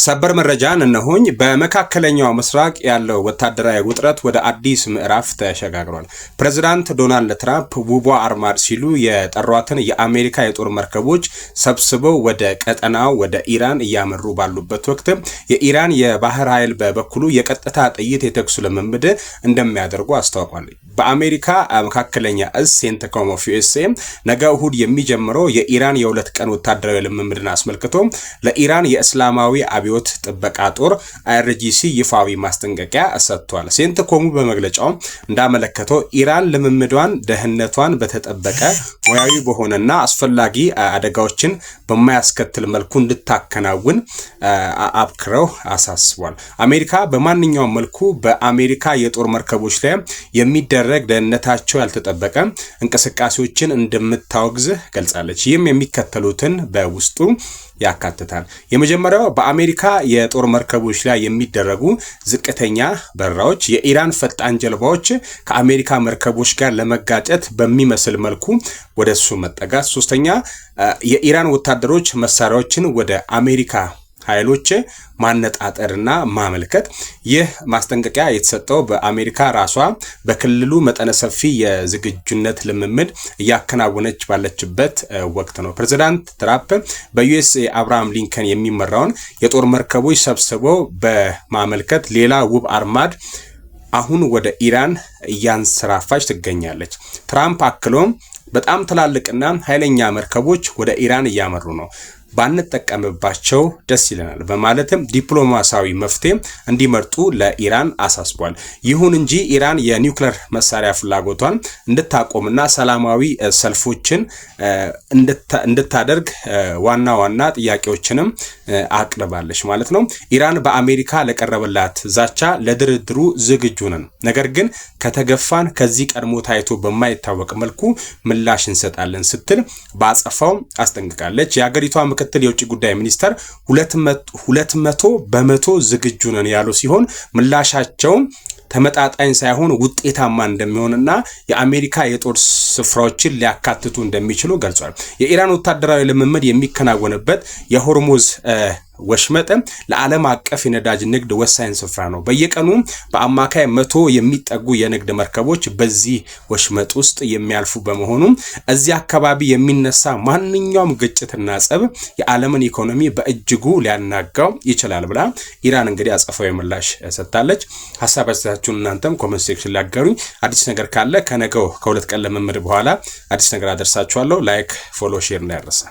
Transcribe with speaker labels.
Speaker 1: ሰበር መረጃን እነሆኝ። በመካከለኛው ምስራቅ ያለው ወታደራዊ ውጥረት ወደ አዲስ ምዕራፍ ተሸጋግሯል። ፕሬዝዳንት ዶናልድ ትራምፕ ውቧ አርማድ ሲሉ የጠሯትን የአሜሪካ የጦር መርከቦች ሰብስበው ወደ ቀጠናው ወደ ኢራን እያመሩ ባሉበት ወቅት የኢራን የባህር ኃይል በበኩሉ የቀጥታ ጥይት የተኩስ ልምምድ እንደሚያደርጉ አስታውቋል። በአሜሪካ መካከለኛ እዝ ሴንትኮም ኦፍ ዩኤስኤ ነገ እሁድ የሚጀምረው የኢራን የሁለት ቀን ወታደራዊ ልምምድን አስመልክቶ ለኢራን የእስላማዊ አብዮት ጥበቃ ጦር አይአርጂሲ ይፋዊ ማስጠንቀቂያ ሰጥቷል። ሴንትኮሙ በመግለጫው እንዳመለከተው ኢራን ልምምዷን ደህንነቷን በተጠበቀ ሙያዊ በሆነና አስፈላጊ አደጋዎችን በማያስከትል መልኩ እንድታከናውን አብክረው አሳስቧል። አሜሪካ በማንኛውም መልኩ በአሜሪካ የጦር መርከቦች ላይ የሚደረግ ደህንነታቸው ያልተጠበቀ እንቅስቃሴዎችን እንደምታወግዝ ገልጻለች። ይህም የሚከተሉትን በውስጡ ያካትታል። የመጀመሪያው በአሜሪካ የጦር መርከቦች ላይ የሚደረጉ ዝቅተኛ በረራዎች፣ የኢራን ፈጣን ጀልባዎች ከአሜሪካ መርከቦች ጋር ለመጋጨት በሚመስል መልኩ ወደሱ መጠጋት። ሶስተኛ የኢራን ወታደሮች መሳሪያዎችን ወደ አሜሪካ ኃይሎች ማነጣጠርና ማመልከት። ይህ ማስጠንቀቂያ የተሰጠው በአሜሪካ ራሷ በክልሉ መጠነ ሰፊ የዝግጁነት ልምምድ እያከናወነች ባለችበት ወቅት ነው። ፕሬዝዳንት ትራምፕ በዩኤስኤ አብርሃም ሊንከን የሚመራውን የጦር መርከቦች ሰብስበው በማመልከት ሌላ ውብ አርማድ አሁን ወደ ኢራን እያንሰራፋች ትገኛለች። ትራምፕ አክሎም በጣም ትላልቅና ኃይለኛ መርከቦች ወደ ኢራን እያመሩ ነው፣ ባንጠቀምባቸው ደስ ይለናል በማለትም ዲፕሎማሲያዊ መፍትሄ እንዲመርጡ ለኢራን አሳስቧል። ይሁን እንጂ ኢራን የኒውክሌር መሳሪያ ፍላጎቷን እንድታቆምና ሰላማዊ ሰልፎችን እንድታደርግ ዋና ጥያቄዎችንም አቅርባለች ማለት ነው። ኢራን በአሜሪካ ለቀረበላት ዛቻ ለድርድሩ ዝግጁ ነን፣ ነገር ግን ከተገፋን ከዚህ ቀድሞ ታይቶ በማይታወቅ መልኩ ምላሽ እንሰጣለን ስትል በአጸፋው አስጠንቅቃለች። የሀገሪቷ ምክትል የውጭ ጉዳይ ሚኒስተር 200% ዝግጁ ነን ያሉ ሲሆን ምላሻቸው ተመጣጣኝ ሳይሆን ውጤታማ እንደሚሆንና የአሜሪካ የጦር ስፍራዎችን ሊያካትቱ እንደሚችሉ ገልጿል። የኢራን ወታደራዊ ልምምድ የሚከናወንበት የሆርሙዝ ወሽመጥ ለዓለም አቀፍ የነዳጅ ንግድ ወሳኝ ስፍራ ነው። በየቀኑ በአማካይ 100 የሚጠጉ የንግድ መርከቦች በዚህ ወሽመጥ ውስጥ የሚያልፉ በመሆኑ እዚህ አካባቢ የሚነሳ ማንኛውም ግጭትና ጸብ የዓለምን ኢኮኖሚ በእጅጉ ሊያናጋው ይችላል ብላ ኢራን እንግዲህ አጸፋዊ ምላሽ ሰጥታለች። ሐሳባችሁን እናንተም ኮሜንት ሴክሽን ላይ አጋሩኝ። አዲስ ነገር ካለ ከነገው ከሁለት ቀን ልምምድ በኋላ አዲስ ነገር አደርሳችኋለሁ። ላይክ፣ ፎሎ፣ ሼር እንዳይረሳ።